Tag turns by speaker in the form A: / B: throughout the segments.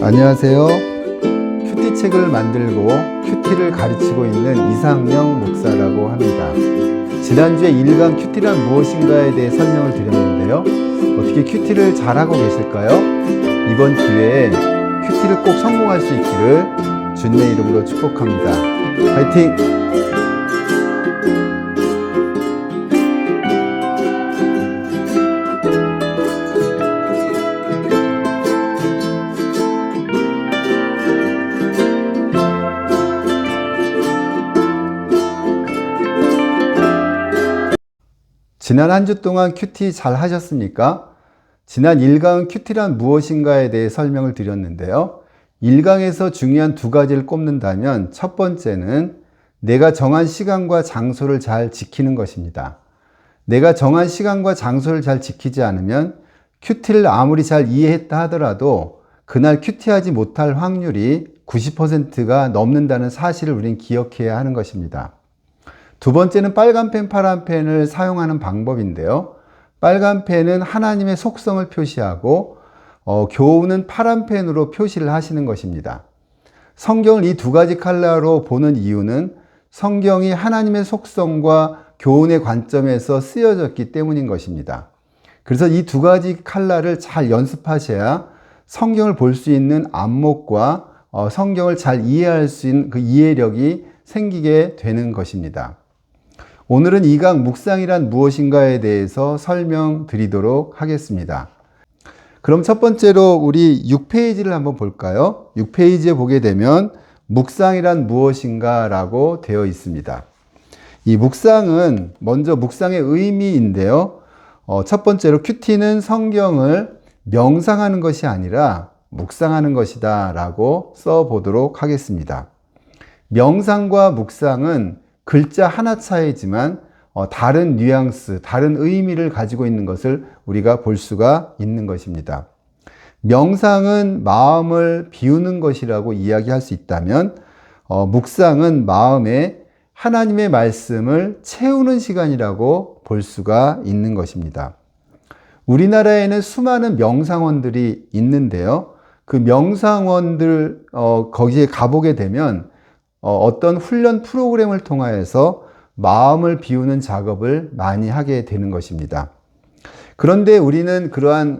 A: 안녕하세요. 큐티 책을 만들고 큐티를 가르치고 있는 이상영 목사라고 합니다. 지난주에 1강 큐티란 무엇인가에 대해 설명을 드렸는데요. 어떻게 큐티를 잘하고 계실까요? 이번 기회에 큐티를 꼭 성공할 수 있기를 주님의 이름으로 축복합니다. 화이팅! 지난 한 주 동안 큐티 잘 하셨습니까? 지난 1강은 큐티란 무엇인가에 대해 설명을 드렸는데요. 1강에서 중요한 두 가지를 꼽는다면 첫 번째는 내가 정한 시간과 장소를 잘 지키는 것입니다. 내가 정한 시간과 장소를 잘 지키지 않으면 큐티를 아무리 잘 이해했다 하더라도 그날 큐티하지 못할 확률이 90%가 넘는다는 사실을 우리는 기억해야 하는 것입니다. 두 번째는 빨간 펜, 파란 펜을 사용하는 방법인데요. 빨간 펜은 하나님의 속성을 표시하고 교훈은 파란 펜으로 표시를 하시는 것입니다. 성경을 이 두 가지 컬러로 보는 이유는 성경이 하나님의 속성과 교훈의 관점에서 쓰여졌기 때문인 것입니다. 그래서 이 두 가지 컬러를 잘 연습하셔야 성경을 볼 수 있는 안목과 성경을 잘 이해할 수 있는 그 이해력이 생기게 되는 것입니다. 오늘은 2강 묵상이란 무엇인가에 대해서 설명드리도록 하겠습니다. 그럼 첫 번째로 우리 6페이지를 한번 볼까요? 6페이지에 보게 되면 묵상이란 무엇인가 라고 되어 있습니다. 이 묵상은 먼저 묵상의 의미인데요. 첫 번째로 큐티는 성경을 명상하는 것이 아니라 묵상하는 것이다 라고 써보도록 하겠습니다. 명상과 묵상은 글자 하나 차이지만 다른 뉘앙스, 다른 의미를 가지고 있는 것을 우리가 볼 수가 있는 것입니다. 명상은 마음을 비우는 것이라고 이야기할 수 있다면 묵상은 마음에 하나님의 말씀을 채우는 시간이라고 볼 수가 있는 것입니다. 우리나라에는 수많은 명상원들이 있는데요. 그 명상원들 거기에 가보게 되면 어떤 훈련 프로그램을 통하여서 마음을 비우는 작업을 많이 하게 되는 것입니다. 그런데 우리는 그러한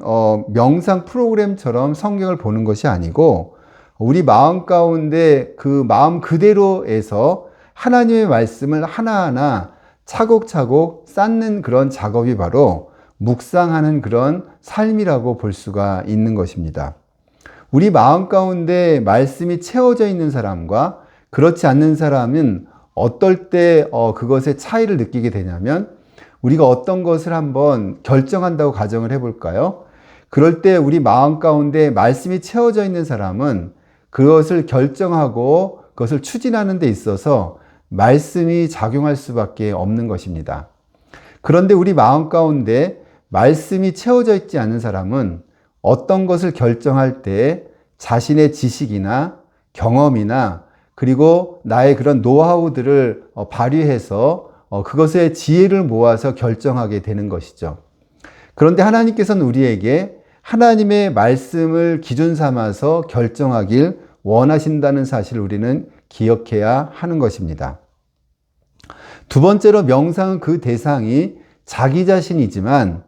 A: 명상 프로그램처럼 성경을 보는 것이 아니고 우리 마음 가운데 그 마음 그대로에서 하나님의 말씀을 하나하나 차곡차곡 쌓는 그런 작업이 바로 묵상하는 그런 삶이라고 볼 수가 있는 것입니다. 우리 마음 가운데 말씀이 채워져 있는 사람과 그렇지 않는 사람은 어떨 때 그것의 차이를 느끼게 되냐면 우리가 어떤 것을 한번 결정한다고 가정을 해볼까요? 그럴 때 우리 마음 가운데 말씀이 채워져 있는 사람은 그것을 결정하고 그것을 추진하는 데 있어서 말씀이 작용할 수밖에 없는 것입니다. 그런데 우리 마음 가운데 말씀이 채워져 있지 않은 사람은 어떤 것을 결정할 때 자신의 지식이나 경험이나 그리고 나의 그런 노하우들을 발휘해서 그것의 지혜를 모아서 결정하게 되는 것이죠. 그런데 하나님께서는 우리에게 하나님의 말씀을 기준 삼아서 결정하길 원하신다는 사실을 우리는 기억해야 하는 것입니다. 두 번째로 명상은 그 대상이 자기 자신이지만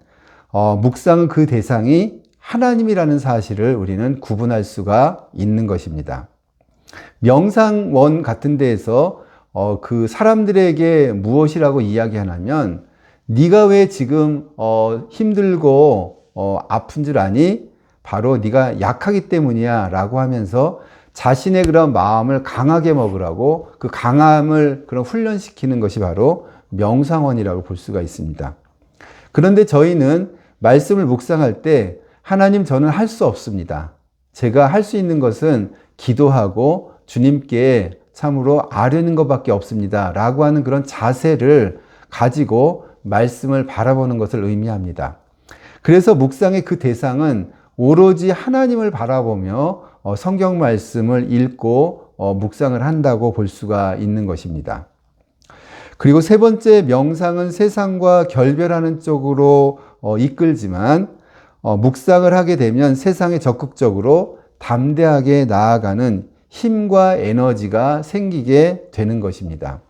A: 묵상은 그 대상이 하나님이라는 사실을 우리는 구분할 수가 있는 것입니다. 명상원 같은 데에서 그 사람들에게 무엇이라고 이야기하냐면 네가 왜 지금 힘들고 아픈 줄 아니? 바로 네가 약하기 때문이야 라고 하면서 자신의 그런 마음을 강하게 먹으라고 그 강함을 그런 훈련시키는 것이 바로 명상원이라고 볼 수가 있습니다. 그런데 저희는 말씀을 묵상할 때 하나님 저는 할 수 없습니다. 제가 할 수 있는 것은 기도하고 주님께 참으로 아뢰는 것밖에 없습니다. 라고 하는 그런 자세를 가지고 말씀을 바라보는 것을 의미합니다. 그래서 묵상의 그 대상은 오로지 하나님을 바라보며 성경 말씀을 읽고 묵상을 한다고 볼 수가 있는 것입니다. 그리고 세 번째, 명상은 세상과 결별하는 쪽으로 이끌지만 묵상을 하게 되면 세상에 적극적으로 담대하게 나아가는 힘과 에너지가 생기게 되는 것입니다.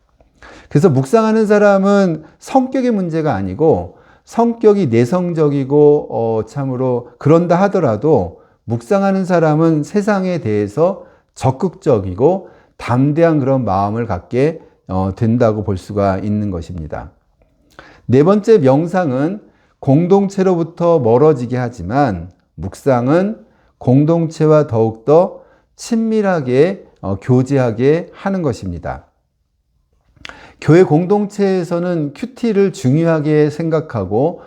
A: 그래서 묵상하는 사람은 성격의 문제가 아니고 성격이 내성적이고 참으로 그런다 하더라도 묵상하는 사람은 세상에 대해서 적극적이고 담대한 그런 마음을 갖게 된다고 볼 수가 있는 것입니다. 네 번째, 명상은 공동체로부터 멀어지게 하지만 묵상은 공동체와 더욱더 친밀하게 교제하게 하는 것입니다. 교회 공동체에서는 큐티를 중요하게 생각하고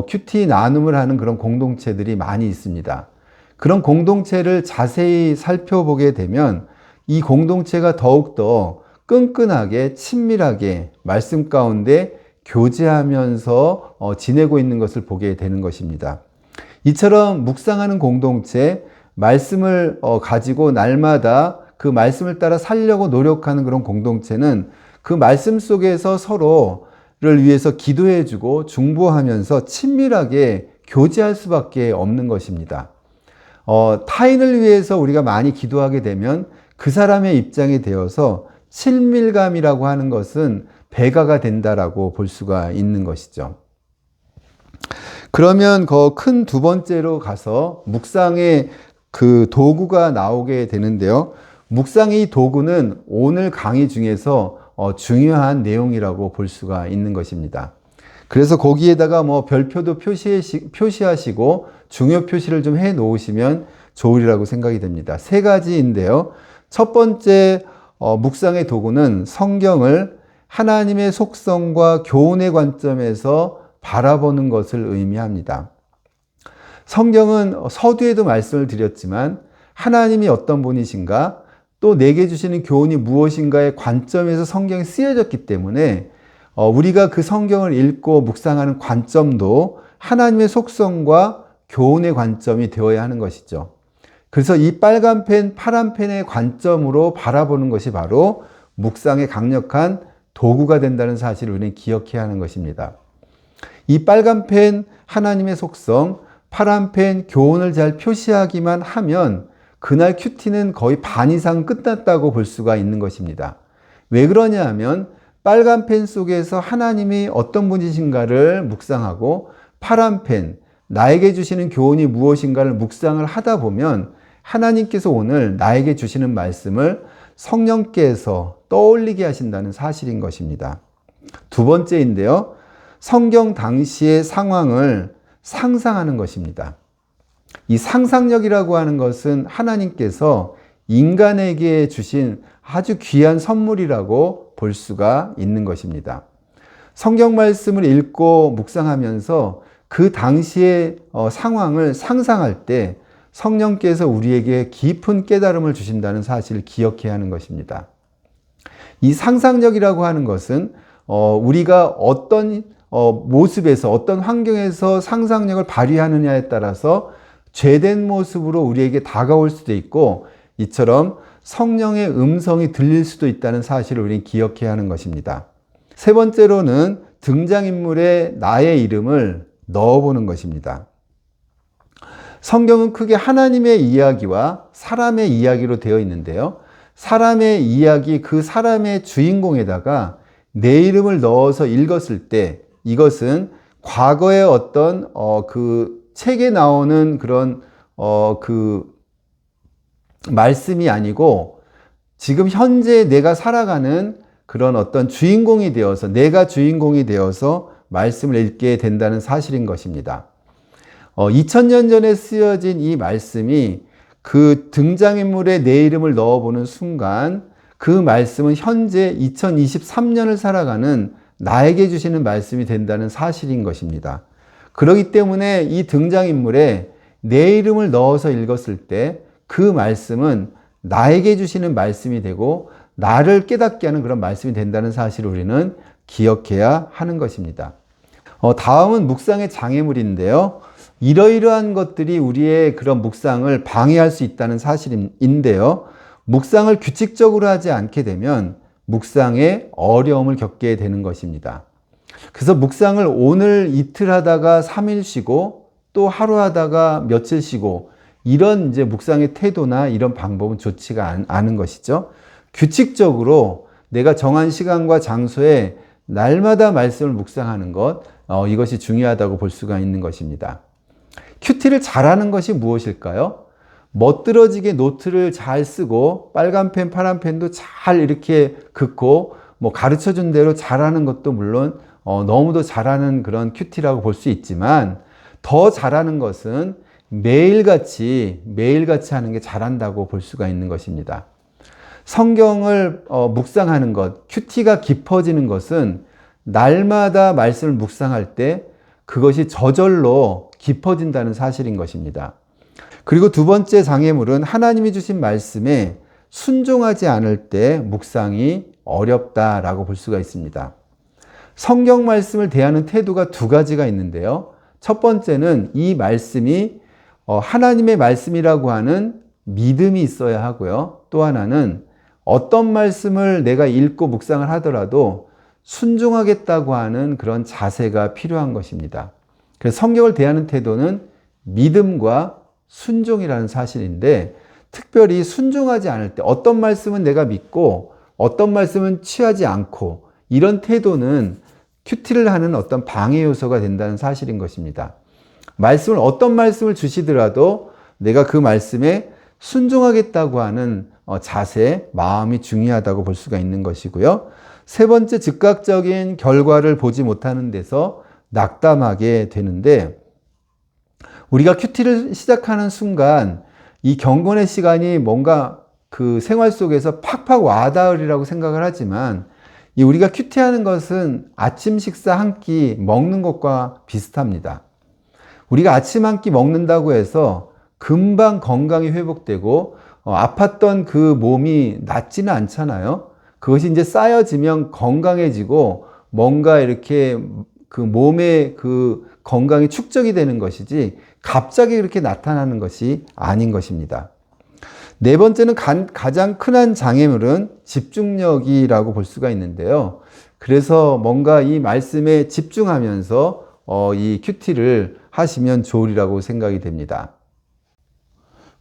A: 큐티 나눔을 하는 그런 공동체들이 많이 있습니다. 그런 공동체를 자세히 살펴보게 되면 이 공동체가 더욱더 끈끈하게 친밀하게 말씀 가운데 교제하면서 지내고 있는 것을 보게 되는 것입니다. 이처럼 묵상하는 공동체, 말씀을 가지고 날마다 그 말씀을 따라 살려고 노력하는 그런 공동체는 그 말씀 속에서 서로를 위해서 기도해주고 중보하면서 친밀하게 교제할 수밖에 없는 것입니다. 타인을 위해서 우리가 많이 기도하게 되면 그 사람의 입장이 되어서 친밀감이라고 하는 것은 배가가 된다라고 볼 수가 있는 것이죠. 그러면 그 큰 두 번째로 가서 묵상의 그 도구가 나오게 되는데요. 묵상의 도구는 오늘 강의 중에서 중요한 내용이라고 볼 수가 있는 것입니다. 그래서 거기에다가 별표도 표시하시고 중요 표시를 좀 해 놓으시면 좋으리라고 생각이 됩니다. 세 가지인데요. 첫 번째 묵상의 도구는 성경을 하나님의 속성과 교훈의 관점에서 바라보는 것을 의미합니다. 성경은 서두에도 말씀을 드렸지만 하나님이 어떤 분이신가, 또 내게 주시는 교훈이 무엇인가의 관점에서 성경이 쓰여졌기 때문에 우리가 그 성경을 읽고 묵상하는 관점도 하나님의 속성과 교훈의 관점이 되어야 하는 것이죠. 그래서 이 빨간 펜, 파란 펜의 관점으로 바라보는 것이 바로 묵상의 강력한 도구가 된다는 사실을 우리는 기억해야 하는 것입니다. 이 빨간 펜, 하나님의 속성, 파란 펜, 교훈을 잘 표시하기만 하면 그날 큐티는 거의 반 이상 끝났다고 볼 수가 있는 것입니다. 왜 그러냐 하면 빨간 펜 속에서 하나님이 어떤 분이신가를 묵상하고 파란 펜, 나에게 주시는 교훈이 무엇인가를 묵상을 하다 보면 하나님께서 오늘 나에게 주시는 말씀을 성령께서 떠올리게 하신다는 사실인 것입니다. 두 번째인데요. 성경 당시의 상황을 상상하는 것입니다. 이 상상력이라고 하는 것은 하나님께서 인간에게 주신 아주 귀한 선물이라고 볼 수가 있는 것입니다. 성경 말씀을 읽고 묵상하면서 그 당시의 상황을 상상할 때 성령께서 우리에게 깊은 깨달음을 주신다는 사실을 기억해야 하는 것입니다. 이 상상력이라고 하는 것은 우리가 어떤 모습에서 어떤 환경에서 상상력을 발휘하느냐에 따라서 죄된 모습으로 우리에게 다가올 수도 있고 이처럼 성령의 음성이 들릴 수도 있다는 사실을 우리는 기억해야 하는 것입니다. 세 번째로는 등장인물에 나의 이름을 넣어보는 것입니다. 성경은 크게 하나님의 이야기와 사람의 이야기로 되어 있는데요. 사람의 이야기, 그 사람의 주인공에다가 내 이름을 넣어서 읽었을 때 이것은 과거의 어떤 그 책에 나오는 그런 그 말씀이 아니고 지금 현재 내가 살아가는 그런 어떤 주인공이 되어서 내가 주인공이 되어서 말씀을 읽게 된다는 사실인 것입니다. 2000년 전에 쓰여진 이 말씀이 그 등장인물에 내 이름을 넣어보는 순간 그 말씀은 현재 2023년을 살아가는 나에게 주시는 말씀이 된다는 사실인 것입니다. 그렇기 때문에 이 등장인물에 내 이름을 넣어서 읽었을 때 그 말씀은 나에게 주시는 말씀이 되고 나를 깨닫게 하는 그런 말씀이 된다는 사실을 우리는 기억해야 하는 것입니다. 다음은 묵상의 장애물인데요. 이러이러한 것들이 우리의 그런 묵상을 방해할 수 있다는 사실인데요. 묵상을 규칙적으로 하지 않게 되면 묵상에 어려움을 겪게 되는 것입니다. 그래서 묵상을 오늘 이틀 하다가 3일 쉬고 또 하루 하다가 며칠 쉬고 이런 이제 묵상의 태도나 이런 방법은 좋지가 않은 것이죠. 규칙적으로 내가 정한 시간과 장소에 날마다 말씀을 묵상하는 것, 이것이 중요하다고 볼 수가 있는 것입니다. 큐티를 잘하는 것이 무엇일까요? 멋들어지게 노트를 잘 쓰고 빨간 펜, 파란 펜도 잘 이렇게 긋고 뭐 가르쳐 준 대로 잘하는 것도 물론 너무도 잘하는 그런 큐티라고 볼 수 있지만 더 잘하는 것은 매일같이 하는 게 잘한다고 볼 수가 있는 것입니다. 성경을 묵상하는 것, 큐티가 깊어지는 것은 날마다 말씀을 묵상할 때 그것이 저절로 깊어진다는 사실인 것입니다. 그리고 두 번째 장애물은 하나님이 주신 말씀에 순종하지 않을 때 묵상이 어렵다라고 볼 수가 있습니다. 성경 말씀을 대하는 태도가 두 가지가 있는데요. 첫 번째는 이 말씀이 하나님의 말씀이라고 하는 믿음이 있어야 하고요. 또 하나는 어떤 말씀을 내가 읽고 묵상을 하더라도 순종하겠다고 하는 그런 자세가 필요한 것입니다. 그래서 성경을 대하는 태도는 믿음과 순종이라는 사실인데, 특별히 순종하지 않을 때 어떤 말씀은 내가 믿고 어떤 말씀은 취하지 않고, 이런 태도는 큐티를 하는 어떤 방해 요소가 된다는 사실인 것입니다. 어떤 말씀을 주시더라도 내가 그 말씀에 순종하겠다고 하는 자세, 마음이 중요하다고 볼 수가 있는 것이고요. 세 번째, 즉각적인 결과를 보지 못하는 데서 낙담하게 되는데, 우리가 큐티를 시작하는 순간 이 경건의 시간이 뭔가 그 생활 속에서 팍팍 와닿으리라고 생각을 하지만, 이 우리가 큐티하는 것은 아침 식사 한 끼 먹는 것과 비슷합니다. 우리가 아침 한 끼 먹는다고 해서 금방 건강이 회복되고 아팠던 그 몸이 낫지는 않잖아요. 그것이 이제 쌓여지면 건강해지고 뭔가 이렇게 그 몸의 그 건강이 축적이 되는 것이지 갑자기 그렇게 나타나는 것이 아닌 것입니다. 네 번째는 가장 큰 장애물은 집중력이라고 볼 수가 있는데요. 그래서 뭔가 이 말씀에 집중하면서 이 큐티를 하시면 좋으리라고 생각이 됩니다.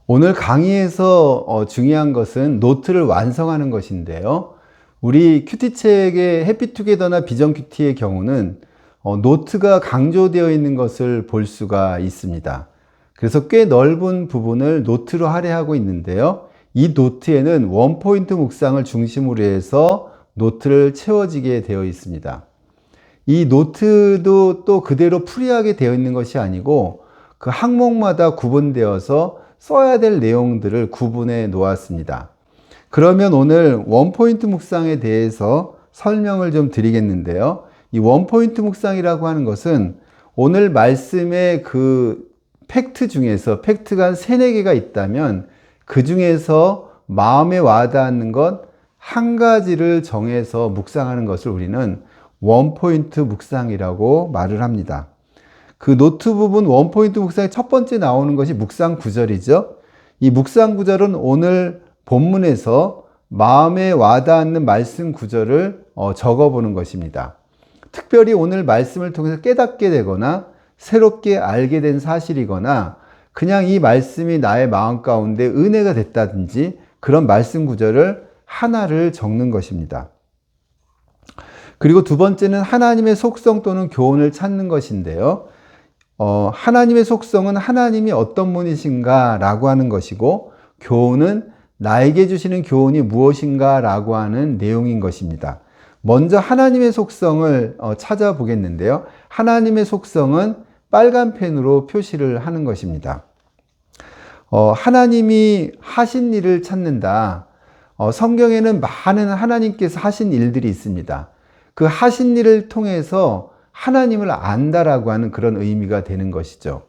A: 오늘 강의에서 중요한 것은 노트를 완성하는 것인데요. 우리 큐티책의 해피투게더나 비전 큐티의 경우는 노트가 강조되어 있는 것을 볼 수가 있습니다. 그래서 꽤 넓은 부분을 노트로 할애하고 있는데요. 이 노트에는 원포인트 묵상을 중심으로 해서 노트를 채워지게 되어 있습니다. 이 노트도 또 그대로 프리하게 되어 있는 것이 아니고 그 항목마다 구분되어서 써야 될 내용들을 구분해 놓았습니다. 그러면 오늘 원포인트 묵상에 대해서 설명을 좀 드리겠는데요. 이 원포인트 묵상이라고 하는 것은 오늘 말씀의 그 팩트 중에서 팩트가 한 3-4개가 있다면 그 중에서 마음에 와닿는 것 한 가지를 정해서 묵상하는 것을 우리는 원포인트 묵상이라고 말을 합니다. 그 노트 부분 원포인트 묵상의 첫 번째 나오는 것이 묵상 구절이죠. 이 묵상 구절은 오늘 본문에서 마음에 와닿는 말씀 구절을 적어보는 것입니다. 특별히 오늘 말씀을 통해서 깨닫게 되거나 새롭게 알게 된 사실이거나 그냥 이 말씀이 나의 마음 가운데 은혜가 됐다든지 그런 말씀 구절을 하나를 적는 것입니다. 그리고 두 번째는 하나님의 속성 또는 교훈을 찾는 것인데요. 하나님의 속성은 하나님이 어떤 분이신가 라고 하는 것이고, 교훈은 나에게 주시는 교훈이 무엇인가 라고 하는 내용인 것입니다. 먼저 하나님의 속성을 찾아보겠는데요. 하나님의 속성은 빨간 펜으로 표시를 하는 것입니다. 하나님이 하신 일을 찾는다. 성경에는 많은 하나님께서 하신 일들이 있습니다. 그 하신 일을 통해서 하나님을 안다라고 하는 그런 의미가 되는 것이죠.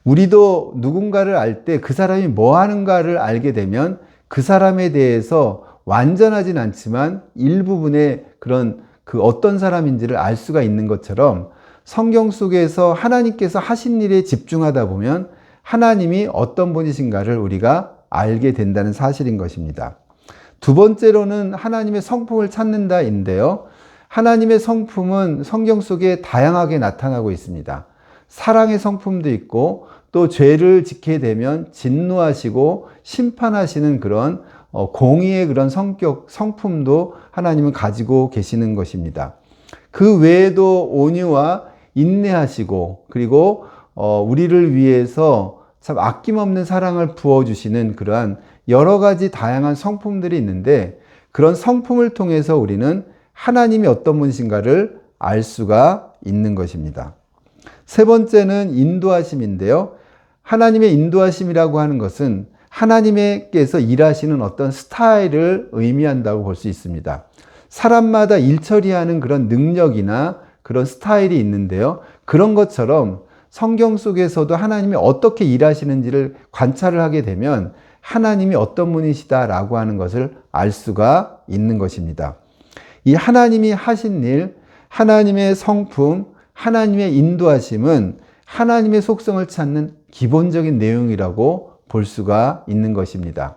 A: 우리도 누군가를 알 때 그 사람이 뭐 하는가를 알게 되면 그 사람에 대해서 완전하진 않지만 일부분의 그런 그 어떤 사람인지를 알 수가 있는 것처럼 성경 속에서 하나님께서 하신 일에 집중하다 보면 하나님이 어떤 분이신가를 우리가 알게 된다는 사실인 것입니다. 두 번째로는 하나님의 성품을 찾는다인데요. 하나님의 성품은 성경 속에 다양하게 나타나고 있습니다. 사랑의 성품도 있고 또 죄를 짓게 되면 진노하시고 심판하시는 그런 공의의 그런 성격, 성품도 하나님은 가지고 계시는 것입니다. 그 외에도 온유와 인내하시고, 그리고 우리를 위해서 참 아낌없는 사랑을 부어주시는 그러한 여러 가지 다양한 성품들이 있는데, 그런 성품을 통해서 우리는 하나님이 어떤 분이신가를 알 수가 있는 것입니다. 세 번째는 인도하심인데요. 하나님의 인도하심이라고 하는 것은 하나님께서 일하시는 어떤 스타일을 의미한다고 볼 수 있습니다. 사람마다 일처리하는 그런 능력이나 그런 스타일이 있는데요. 그런 것처럼 성경 속에서도 하나님이 어떻게 일하시는지를 관찰을 하게 되면 하나님이 어떤 분이시다라고 하는 것을 알 수가 있는 것입니다. 이 하나님이 하신 일, 하나님의 성품, 하나님의 인도하심은 하나님의 속성을 찾는 기본적인 내용이라고 볼 수가 있는 것입니다.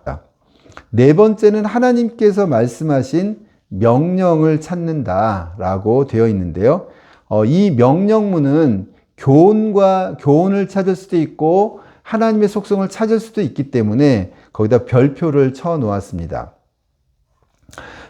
A: 네 번째는 하나님께서 말씀하신 명령을 찾는다라고 되어 있는데요. 이 명령문은 교훈을 찾을 수도 있고 하나님의 속성을 찾을 수도 있기 때문에 거기다 별표를 쳐 놓았습니다.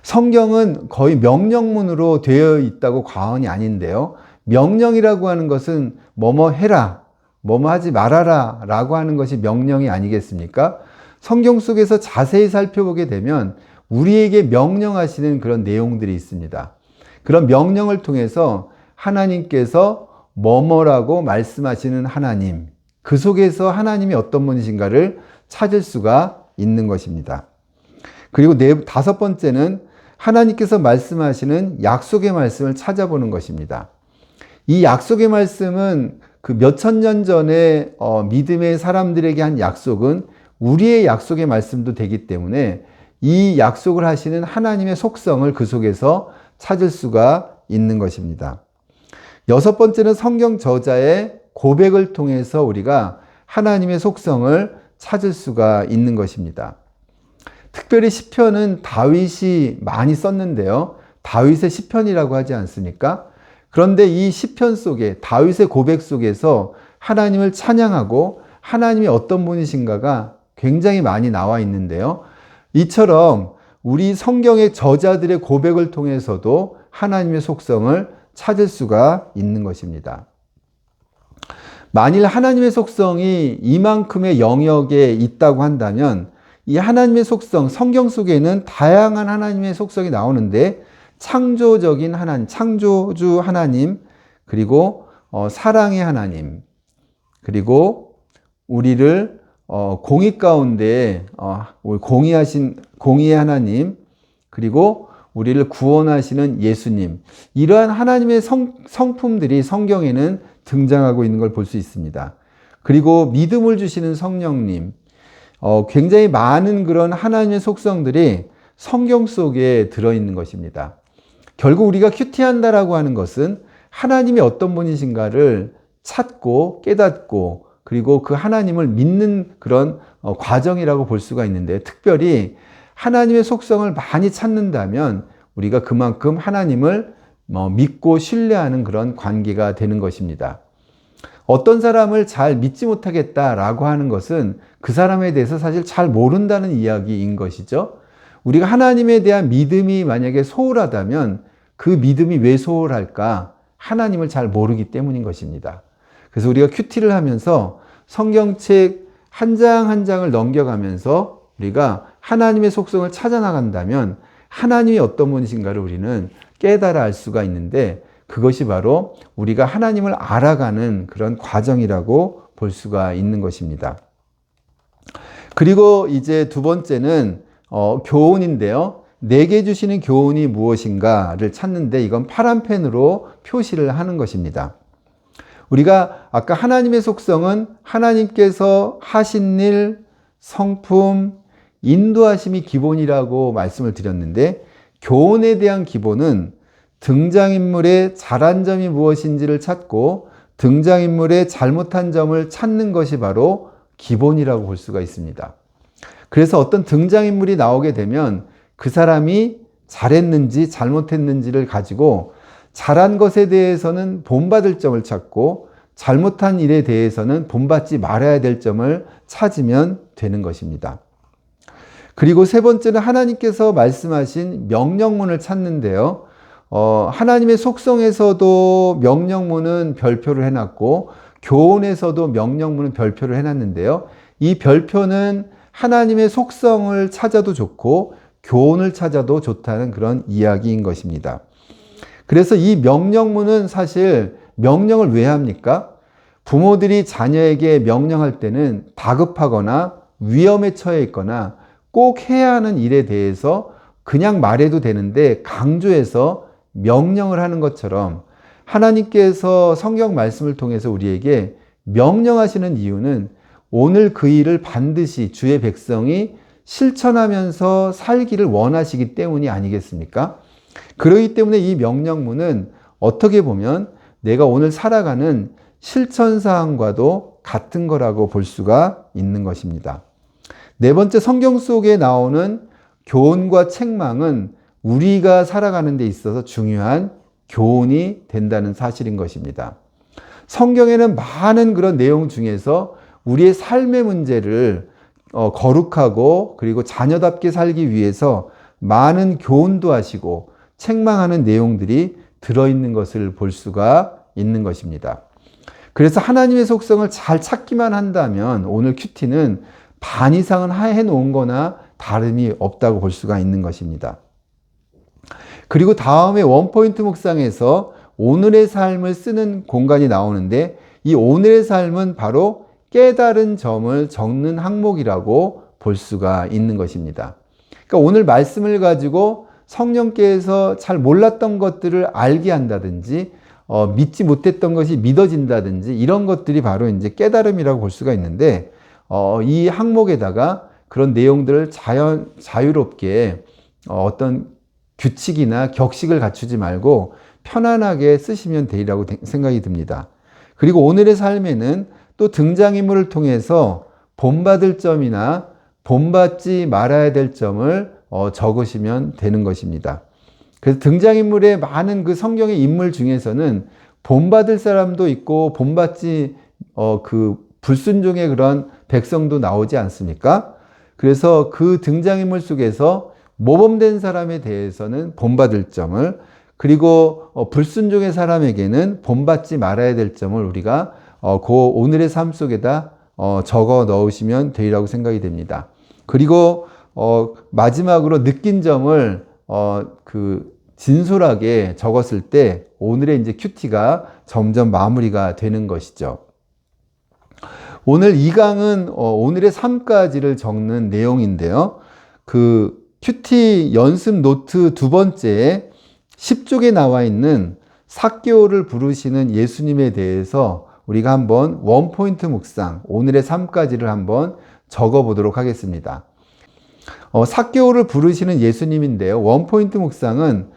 A: 성경은 거의 명령문으로 되어 있다고 과언이 아닌데요. 명령이라고 하는 것은 뭐뭐 해라, 뭐뭐 하지 말아라 라고 하는 것이 명령이 아니겠습니까? 성경 속에서 자세히 살펴보게 되면 우리에게 명령하시는 그런 내용들이 있습니다. 그런 명령을 통해서 하나님께서 뭐뭐라고 말씀하시는 하나님, 그 속에서 하나님이 어떤 분이신가를 찾을 수가 있는 것입니다. 그리고 다섯 번째는 하나님께서 말씀하시는 약속의 말씀을 찾아보는 것입니다. 이 약속의 말씀은 그 몇천 년 전에 믿음의 사람들에게 한 약속은 우리의 약속의 말씀도 되기 때문에 이 약속을 하시는 하나님의 속성을 그 속에서 찾을 수가 있는 것입니다. 여섯 번째는 성경 저자의 고백을 통해서 우리가 하나님의 속성을 찾을 수가 있는 것입니다. 특별히 시편은 다윗이 많이 썼는데요. 다윗의 시편이라고 하지 않습니까? 그런데 이 시편 속에 다윗의 고백 속에서 하나님을 찬양하고 하나님이 어떤 분이신가가 굉장히 많이 나와 있는데요. 이처럼 우리 성경의 저자들의 고백을 통해서도 하나님의 속성을 찾을 수가 있는 것입니다. 만일 하나님의 속성이 이만큼의 영역에 있다고 한다면 이 하나님의 속성, 성경 속에는 다양한 하나님의 속성이 나오는데 창조적인 하나님, 창조주 하나님, 그리고 사랑의 하나님, 그리고 우리를 공의 가운데 공의의 하나님, 그리고 우리를 구원하시는 예수님, 이러한 하나님의 성품들이 성경에는 등장하고 있는 걸 볼 수 있습니다. 그리고 믿음을 주시는 성령님, 굉장히 많은 그런 하나님의 속성들이 성경 속에 들어있는 것입니다. 결국 우리가 큐티한다라고 하는 것은 하나님이 어떤 분이신가를 찾고 깨닫고 그리고 그 하나님을 믿는 그런 과정이라고 볼 수가 있는데, 특별히 하나님의 속성을 많이 찾는다면 우리가 그만큼 하나님을 믿고 신뢰하는 그런 관계가 되는 것입니다. 어떤 사람을 잘 믿지 못하겠다라고 하는 것은 그 사람에 대해서 사실 잘 모른다는 이야기인 것이죠. 우리가 하나님에 대한 믿음이 만약에 소홀하다면 그 믿음이 왜 소홀할까? 하나님을 잘 모르기 때문인 것입니다. 그래서 우리가 큐티를 하면서 성경책 한 장 한 장을 넘겨가면서 우리가 하나님의 속성을 찾아 나간다면 하나님이 어떤 분이신가를 우리는 깨달아 알 수가 있는데, 그것이 바로 우리가 하나님을 알아가는 그런 과정이라고 볼 수가 있는 것입니다. 그리고 이제 두 번째는 교훈인데요. 내게 주시는 교훈이 무엇인가를 찾는데, 이건 파란 펜으로 표시를 하는 것입니다. 우리가 아까 하나님의 속성은 하나님께서 하신 일, 성품, 인도하심이 기본이라고 말씀을 드렸는데, 교훈에 대한 기본은 등장인물의 잘한 점이 무엇인지를 찾고 등장인물의 잘못한 점을 찾는 것이 바로 기본이라고 볼 수가 있습니다. 그래서 어떤 등장인물이 나오게 되면 그 사람이 잘했는지 잘못했는지를 가지고 잘한 것에 대해서는 본받을 점을 찾고 잘못한 일에 대해서는 본받지 말아야 될 점을 찾으면 되는 것입니다. 그리고 세 번째는 하나님께서 말씀하신 명령문을 찾는데요. 하나님의 속성에서도 명령문은 별표를 해놨고 교훈에서도 명령문은 별표를 해놨는데요. 이 별표는 하나님의 속성을 찾아도 좋고 교훈을 찾아도 좋다는 그런 이야기인 것입니다. 그래서 이 명령문은 사실 명령을 왜 합니까? 부모들이 자녀에게 명령할 때는 다급하거나 위험에 처해 있거나 꼭 해야 하는 일에 대해서 그냥 말해도 되는데 강조해서 명령을 하는 것처럼 하나님께서 성경 말씀을 통해서 우리에게 명령하시는 이유는 오늘 그 일을 반드시 주의 백성이 실천하면서 살기를 원하시기 때문이 아니겠습니까? 그렇기 때문에 이 명령문은 어떻게 보면 내가 오늘 살아가는 실천사항과도 같은 거라고 볼 수가 있는 것입니다. 네 번째, 성경 속에 나오는 교훈과 책망은 우리가 살아가는 데 있어서 중요한 교훈이 된다는 사실인 것입니다. 성경에는 많은 그런 내용 중에서 우리의 삶의 문제를 거룩하고 그리고 자녀답게 살기 위해서 많은 교훈도 하시고 책망하는 내용들이 들어있는 것을 볼 수가 있는 것입니다. 그래서 하나님의 속성을 잘 찾기만 한다면 오늘 큐티는 반 이상은 해놓은 거나 다름이 없다고 볼 수가 있는 것입니다. 그리고 다음에 원포인트 묵상에서 오늘의 삶을 쓰는 공간이 나오는데 이 오늘의 삶은 바로 깨달은 점을 적는 항목이라고 볼 수가 있는 것입니다. 그러니까 오늘 말씀을 가지고 성령께서 잘 몰랐던 것들을 알게 한다든지 믿지 못했던 것이 믿어진다든지 이런 것들이 바로 이제 깨달음이라고 볼 수가 있는데 이 항목에다가 그런 내용들을 자유롭게 어떤 규칙이나 격식을 갖추지 말고 편안하게 쓰시면 되리라고 생각이 듭니다. 그리고 오늘의 삶에는 또 등장인물을 통해서 본받을 점이나 본받지 말아야 될 점을 적으시면 되는 것입니다. 그래서 등장인물의 많은 그 성경의 인물 중에서는 본받을 사람도 있고 본받지 불순종의 그런 백성도 나오지 않습니까? 그래서 그 등장인물 속에서 모범된 사람에 대해서는 본받을 점을 그리고 불순종의 사람에게는 본받지 말아야 될 점을 우리가 그 오늘의 삶 속에다 적어 넣으시면 되리라고 생각이 됩니다. 그리고 마지막으로 느낀 점을 진솔하게 적었을 때 오늘의 이제 큐티가 점점 마무리가 되는 것이죠. 오늘 이 강은 오늘의 삶까지를 적는 내용인데요. 그 큐티 연습 노트 두 번째에 10쪽에 나와 있는 삭개오를 부르시는 예수님에 대해서 우리가 한번 원포인트 묵상, 오늘의 삶까지를 한번 적어 보도록 하겠습니다. 삭개오를 부르시는 예수님인데요. 원포인트 묵상은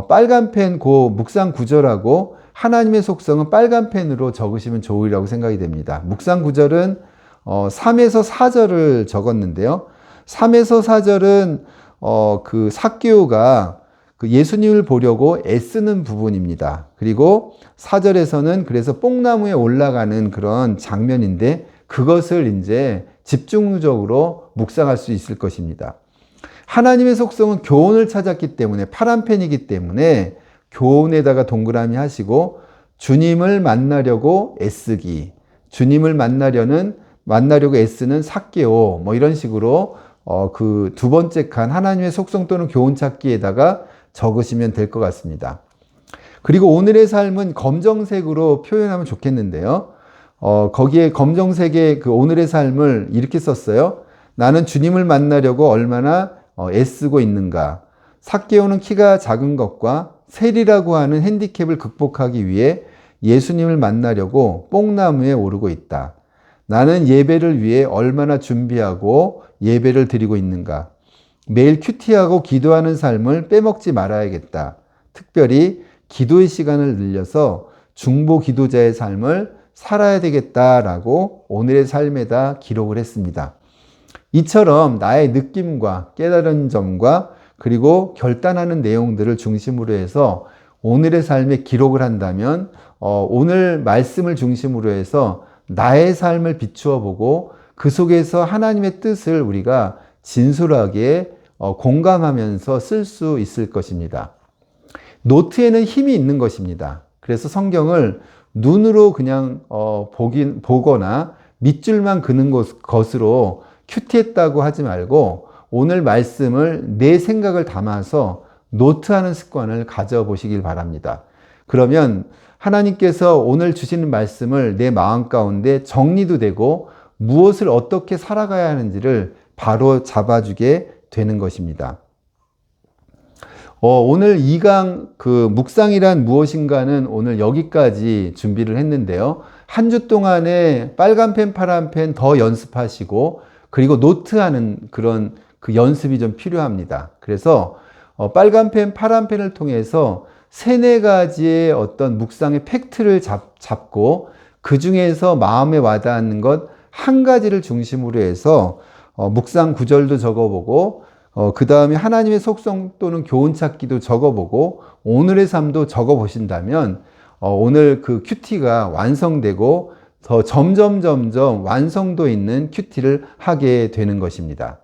A: 빨간 펜 그 묵상 구절하고 하나님의 속성은 빨간 펜으로 적으시면 좋으리라고 생각이 됩니다. 묵상 구절은 3에서 4절을 적었는데요. 3에서 4절은 그 삭개오가 그 예수님을 보려고 애쓰는 부분입니다. 그리고 4절에서는 그래서 뽕나무에 올라가는 그런 장면인데 그것을 이제 집중적으로 묵상할 수 있을 것입니다. 하나님의 속성은 교훈을 찾았기 때문에 파란 펜이기 때문에 교훈에다가 동그라미 하시고 주님을 만나려고 애쓰기, 주님을 만나려고 애쓰는 삭개오 뭐 이런 식으로 그 두 번째 칸 하나님의 속성 또는 교훈 찾기에다가 적으시면 될 것 같습니다. 그리고 오늘의 삶은 검정색으로 표현하면 좋겠는데요. 거기에 검정색의 그 오늘의 삶을 이렇게 썼어요. 나는 주님을 만나려고 얼마나 애쓰고 있는가. 삭개오는 키가 작은 것과 셀이라고 하는 핸디캡을 극복하기 위해 예수님을 만나려고 뽕나무에 오르고 있다. 나는 예배를 위해 얼마나 준비하고 예배를 드리고 있는가. 매일 큐티하고 기도하는 삶을 빼먹지 말아야겠다. 특별히 기도의 시간을 늘려서 중보 기도자의 삶을 살아야 되겠다라고 오늘의 삶에다 기록을 했습니다. 이처럼 나의 느낌과 깨달은 점과 그리고 결단하는 내용들을 중심으로 해서 오늘의 삶에 기록을 한다면 오늘 말씀을 중심으로 해서 나의 삶을 비추어 보고 그 속에서 하나님의 뜻을 우리가 진솔하게 공감하면서 쓸 수 있을 것입니다. 노트에는 힘이 있는 것입니다. 그래서 성경을 눈으로 그냥 보거나 밑줄만 그는 것으로 큐티했다고 하지 말고 오늘 말씀을 내 생각을 담아서 노트하는 습관을 가져보시길 바랍니다. 그러면 하나님께서 오늘 주시는 말씀을 내 마음 가운데 정리도 되고 무엇을 어떻게 살아가야 하는지를 바로 잡아주게 되는 것입니다. 오늘 2강 묵상이란 무엇인가는 오늘 여기까지 준비를 했는데요. 한 주 동안에 빨간 펜, 파란 펜 더 연습하시고 그리고 노트하는 그런 연습이 좀 필요합니다. 그래서 빨간 펜, 파란 펜을 통해서 3-4가지의 어떤 묵상의 팩트를 잡고 그 중에서 마음에 와닿는 것 한 가지를 중심으로 해서 묵상 구절도 적어보고 그 다음에 하나님의 속성 또는 교훈 찾기도 적어보고 오늘의 삶도 적어보신다면 오늘 그 큐티가 완성되고 더 점점 완성도 있는 큐티를 하게 되는 것입니다.